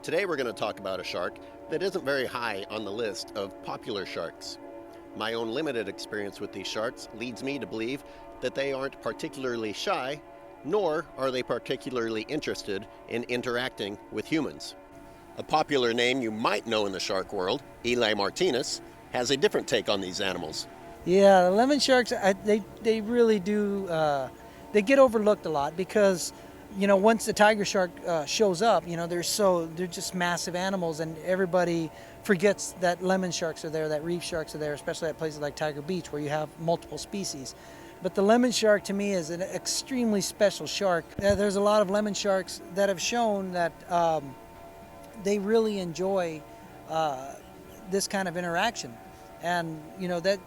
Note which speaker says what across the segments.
Speaker 1: Today we're going to talk about a shark that isn't very high on the list of popular sharks. My own limited experience with these sharks leads me to believe that they aren't particularly shy, nor are they particularly interested in interacting with humans. A popular name you might know in the shark world, Eli Martinez, has a different take on these animals.
Speaker 2: Yeah, the lemon sharks, they really do, they get overlooked a lot because, once the tiger shark shows up, they're just massive animals, and everybody forgets that lemon sharks are there, that reef sharks are there, especially at places like Tiger Beach where you have multiple species. But the lemon shark to me is an extremely special shark. There's a lot of lemon sharks that have shown that they really enjoy this kind of interaction. And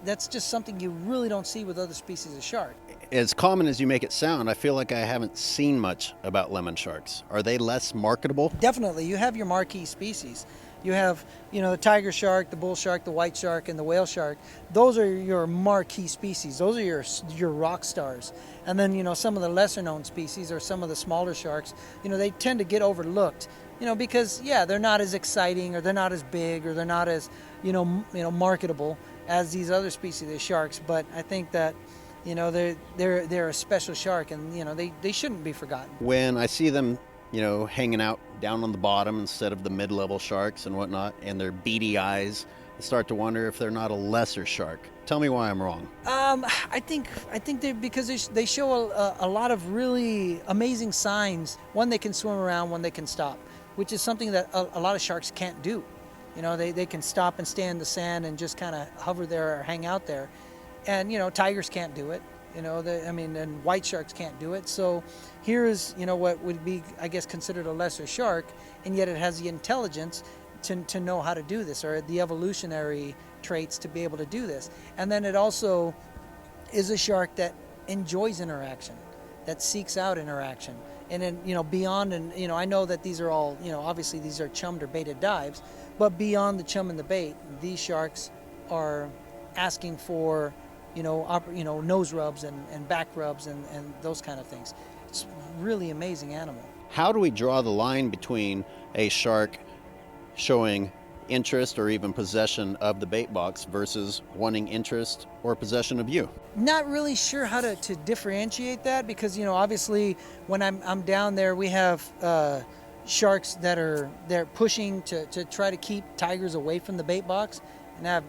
Speaker 2: that's just something you really don't see with other species of shark.
Speaker 3: As common as you make it sound, I feel like I haven't seen much about lemon sharks. Are they less marketable?
Speaker 2: Definitely. You have your marquee species. You have, the tiger shark, the bull shark, the white shark, and the whale shark. Those are your marquee species. Those are your rock stars. And then, some of the lesser known species or some of the smaller sharks, they tend to get overlooked, because, they're not as exciting, or they're not as big, or they're not as, marketable as these other species of sharks. But I think that, they're a special shark, and, they shouldn't be forgotten.
Speaker 3: When I see them, hanging out down on the bottom instead of the mid-level sharks and whatnot, and their beady eyes, I start to wonder if they're not a lesser shark. Tell me why I'm wrong.
Speaker 2: I think because they show a lot of really amazing signs. One, they can swim around, one, they can stop, which is something that a lot of sharks can't do. They can stop and stay in the sand and just kind of hover there or hang out there. And, tigers can't do it. And white sharks can't do it. So here is, what would be, I guess, considered a lesser shark, and yet it has the intelligence to know how to do this, or the evolutionary traits to be able to do this. And then it also is a shark that enjoys interaction, that seeks out interaction. And then, beyond, and, I know that these are all, obviously these are chummed or baited dives, but beyond the chum and the bait, these sharks are asking for nose rubs and back rubs and those kind of things. It's a really amazing animal.
Speaker 3: How do we draw the line between a shark showing interest or even possession of the bait box versus wanting interest or possession of you?
Speaker 2: Not really sure how to differentiate that, because obviously when I'm down there, we have sharks they're pushing to try to keep tigers away from the bait box, and have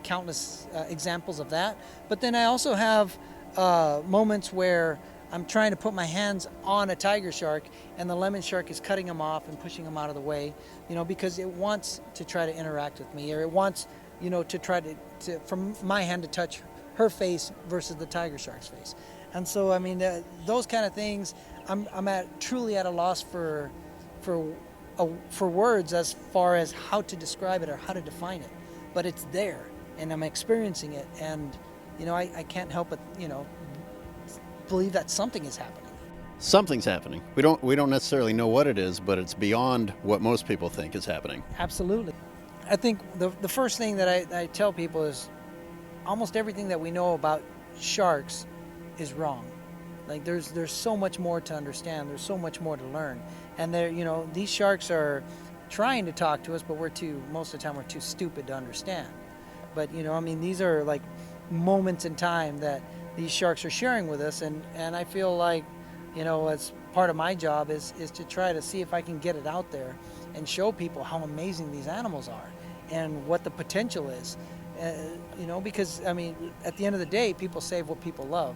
Speaker 2: countless examples of that. But then I also have moments where I'm trying to put my hands on a tiger shark, and the lemon shark is cutting them off and pushing them out of the way, because it wants to try to interact with me, or it wants, to try to from my hand to touch her face versus the tiger shark's face. And so, those kind of things, I'm truly at a loss for words as far as how to describe it or how to define it. But it's there, and I'm experiencing it, and I can't help but believe that something is happening.
Speaker 3: Something's happening. We don't necessarily know what it is, but it's beyond what most people think is happening.
Speaker 2: Absolutely. I think the first thing that I tell people is almost everything that we know about sharks is wrong. Like there's so much more to understand. There's so much more to learn, and these sharks are trying to talk to us, but most of the time we're too stupid to understand. But these are like moments in time that these sharks are sharing with us, and I feel like as part of my job is to try to see if I can get it out there and show people how amazing these animals are and what the potential is. Because at the end of the day, people save what people love.